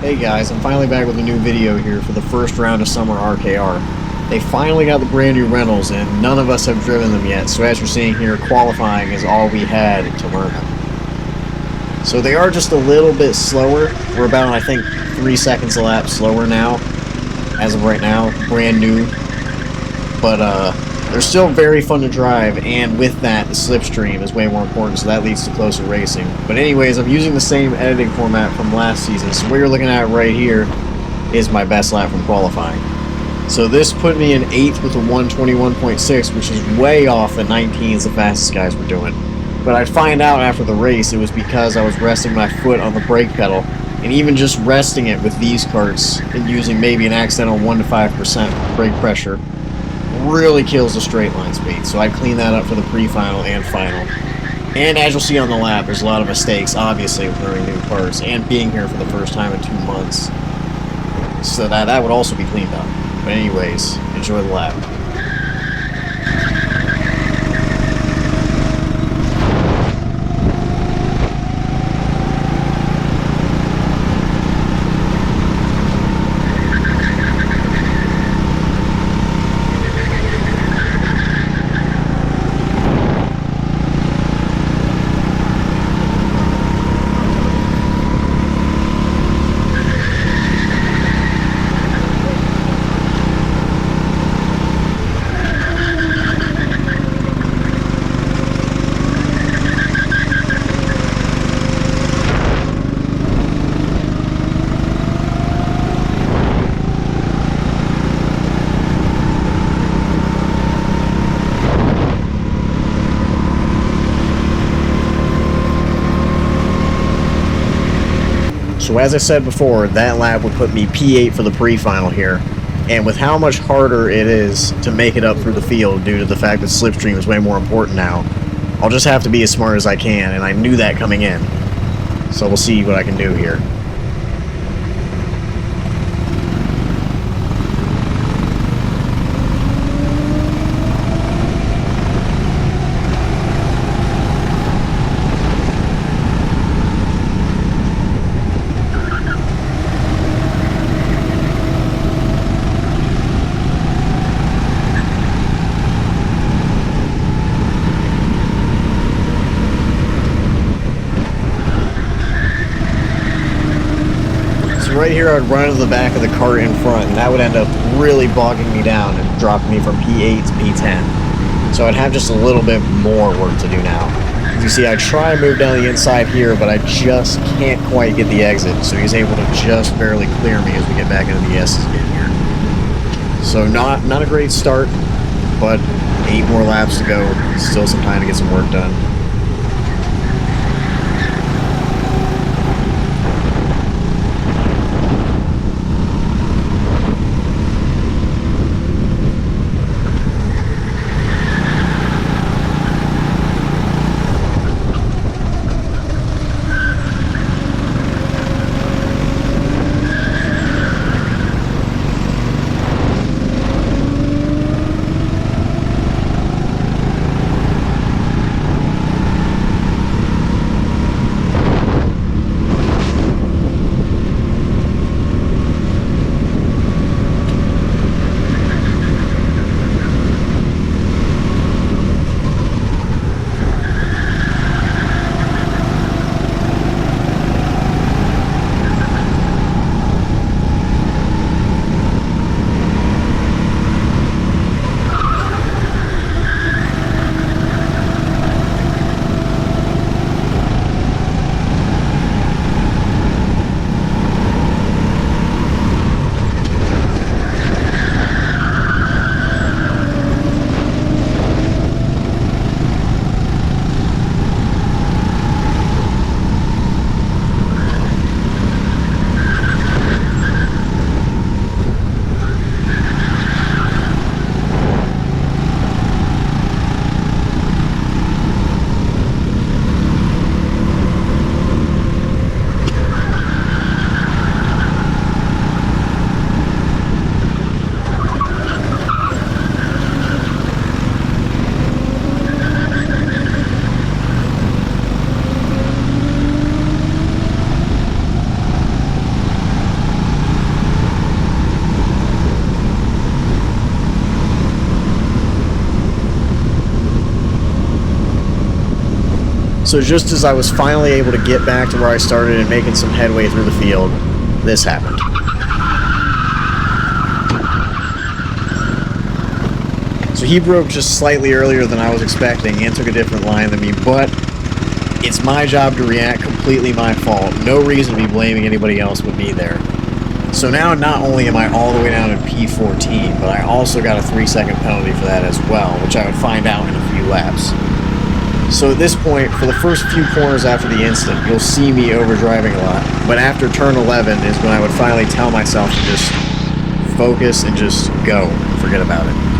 Hey guys, I'm finally back with a new video here for the first round of Summer RKR. They finally got the brand new rentals and none of us have driven them yet, so as you're seeing here, qualifying is all we had to learn them. So they are just a little bit slower. We're about, I think, 3 seconds a lap slower now, as of right now, brand new. But they're still very fun to drive, and with that, the slipstream is way more important, so that leads to closer racing. But anyways, I'm using the same editing format from last season, so what you're looking at right here is my best lap from qualifying. So this put me in 8th with a 121.6, which is way off the 19s the fastest guys were doing. But I'd find out after the race it was because I was resting my foot on the brake pedal, and even just resting it with these karts and using maybe an accidental 1 to 5% brake pressure really kills the straight line speed, so I'd clean that up for the pre-final and final. And as you'll see on the lap, there's a lot of mistakes, obviously, with learning new parts and being here for the first time in 2 months. So that would also be cleaned up. But anyways, enjoy the lap. So as I said before, that lap would put me P8 for the pre-final here, and with how much harder it is to make it up through the field due to the fact that slipstream is way more important now, I'll just have to be as smart as I can, and I knew that coming in. So we'll see what I can do here. Right here I'd run into the back of the cart in front, and that would end up really bogging me down and dropping me from P8 to P10. So I'd have just a little bit more work to do now. As you see, I try and move down the inside here, but I just can't quite get the exit, so he's able to just barely clear me as we get back into the S's again here. So not a great start, but 8 more laps to go. Still some time to get some work done. So just as I was finally able to get back to where I started and making some headway through the field, this happened. So he broke just slightly earlier than I was expecting and took a different line than me, but it's my job to react, completely my fault. No reason to be blaming anybody else but me there. So now not only am I all the way down to P14, but I also got a 3-second penalty for that as well, which I would find out in a few laps. So at this point, for the first few corners after the incident, you'll see me overdriving a lot. But after turn 11 is when I would finally tell myself to just focus and just go. Forget about it.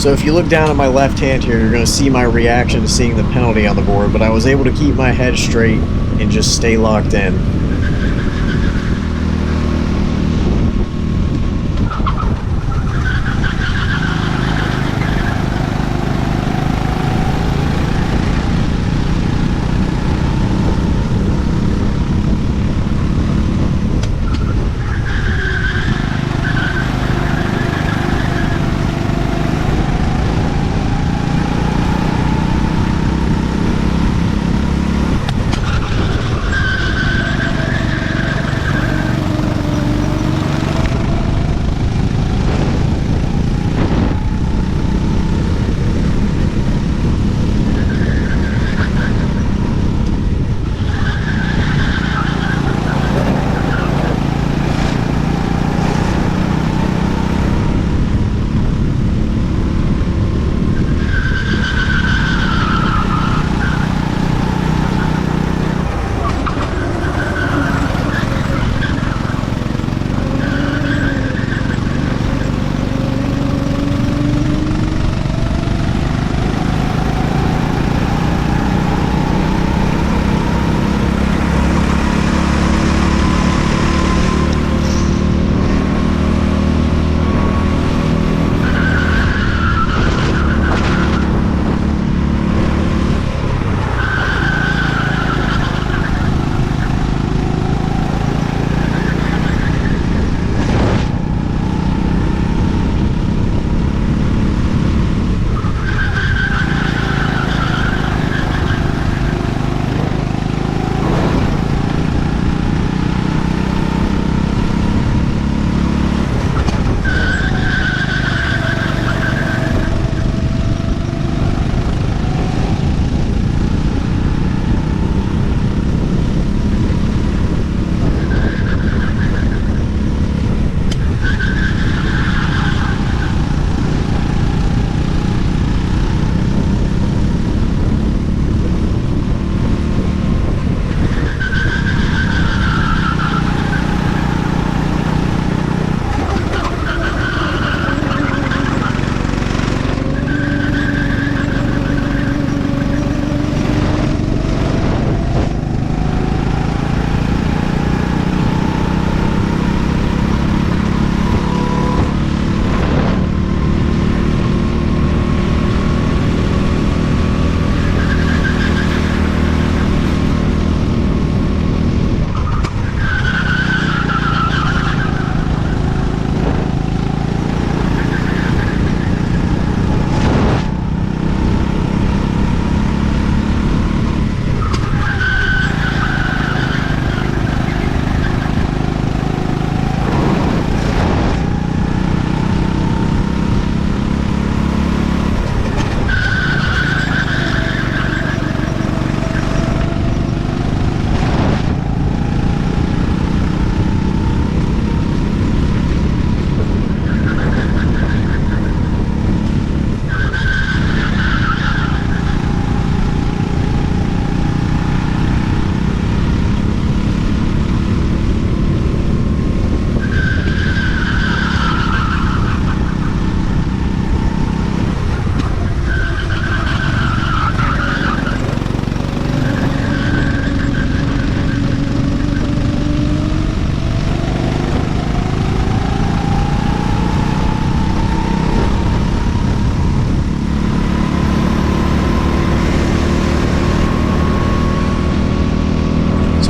So if you look down at my left hand here, you're going to see my reaction to seeing the penalty on the board, but I was able to keep my head straight and just stay locked in.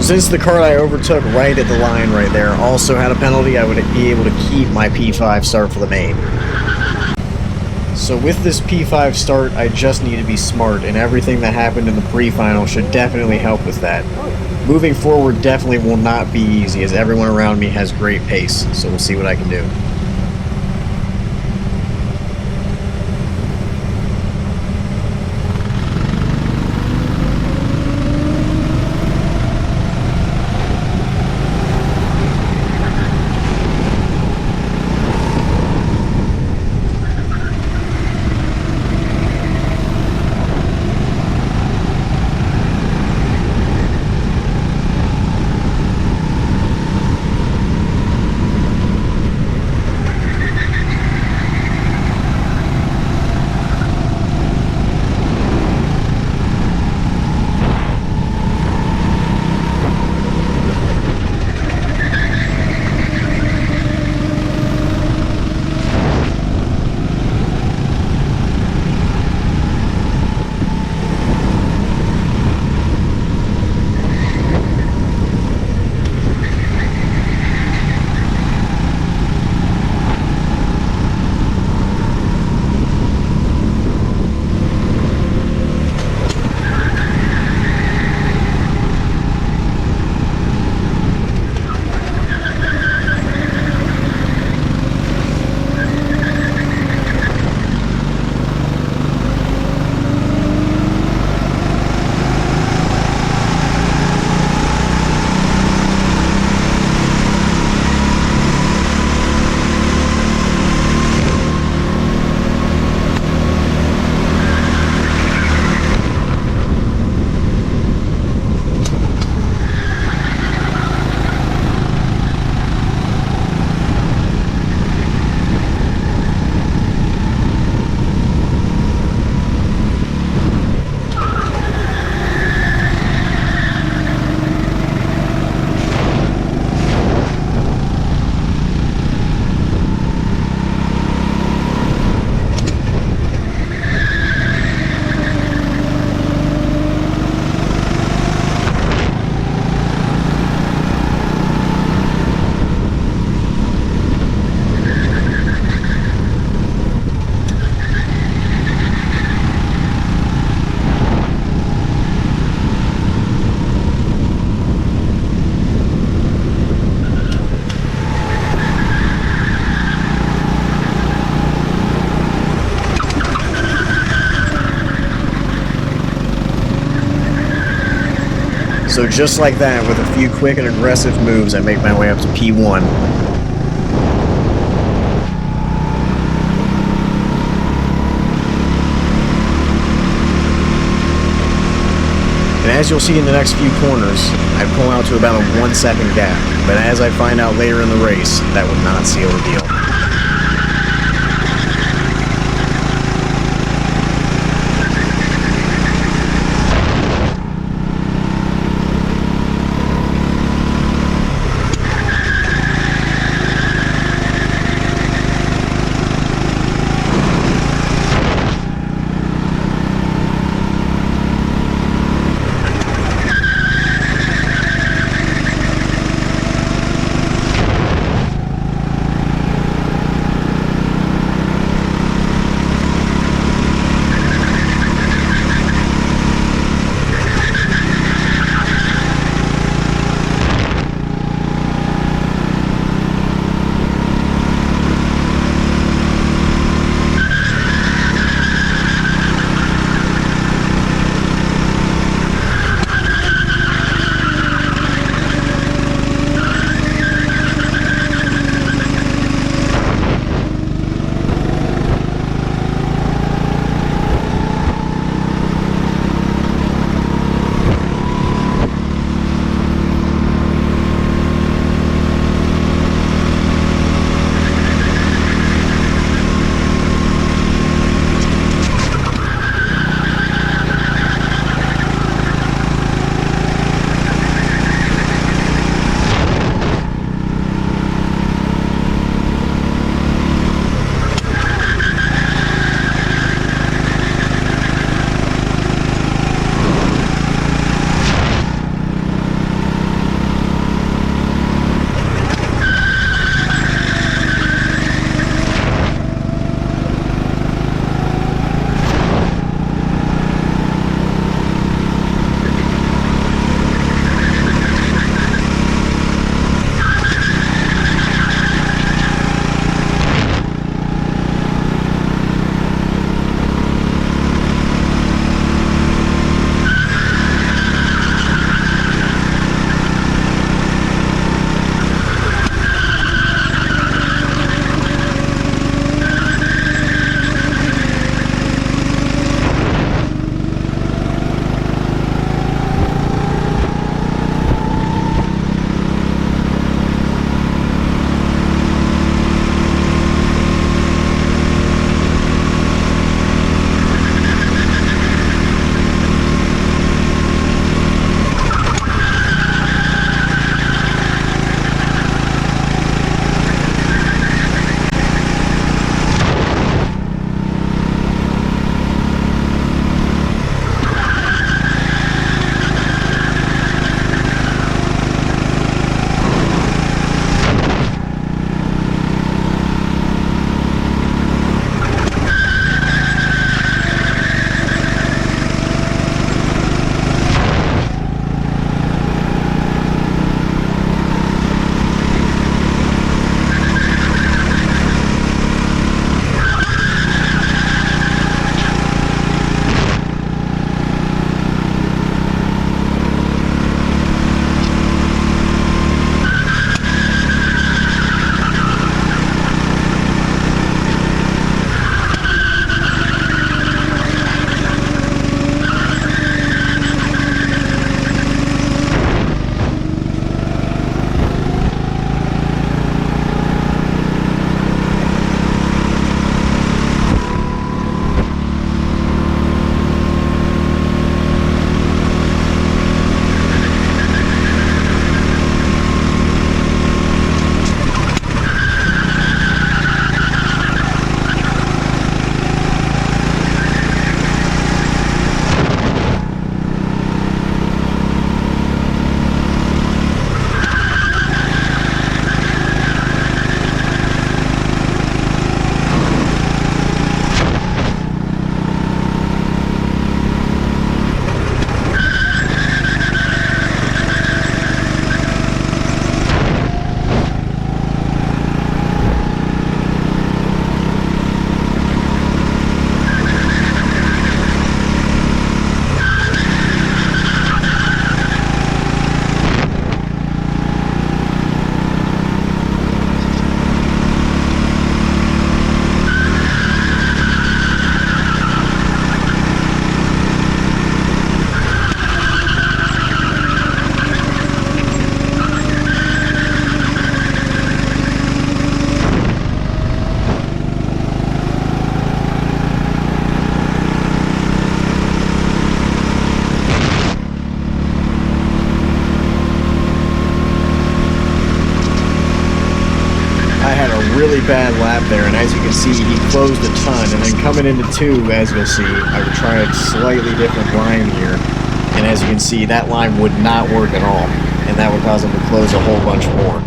Since the cart I overtook right at the line right there also had a penalty, I would be able to keep my P5 start for the main. So with this P5 start, I just need to be smart, and everything that happened in the pre-final should definitely help with that. Moving forward definitely will not be easy, as everyone around me has great pace, so we'll see what I can do. So just like that, with a few quick and aggressive moves, I make my way up to P1. And as you'll see in the next few corners, I pull out to about a 1 second gap, but as I find out later in the race, that would not seal the deal. and as you can see, he closed a ton. And then coming into 2, as you'll see, I would try a slightly different line here, and as you can see, that line would not work at all, and that would cause him to close a whole bunch more.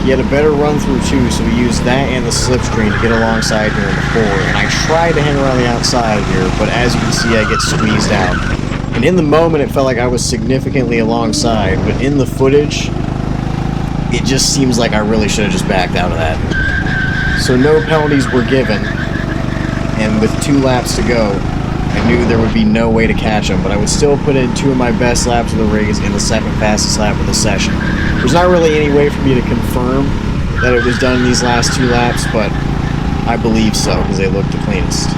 He had a better run through too, so we used that and the slipstream to get alongside here in the 4. And I tried to hang around the outside here, but as you can see, I get squeezed out. And in the moment, it felt like I was significantly alongside, but in the footage, it just seems like I really should have just backed out of that. So no penalties were given, and with 2 laps to go, I knew there would be no way to catch him, but I would still put in 2 of my best laps of the race in the second fastest lap of the session. There's not really any way for me to confirm that it was done in these last 2 laps, but I believe so, because they look the cleanest.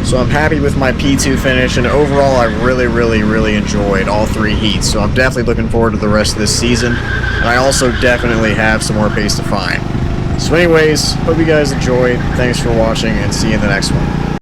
So I'm happy with my P2 finish, and overall I really enjoyed all 3 heats. So I'm definitely looking forward to the rest of this season, and I also definitely have some more pace to find. So anyways, hope you guys enjoyed. Thanks for watching, and see you in the next one.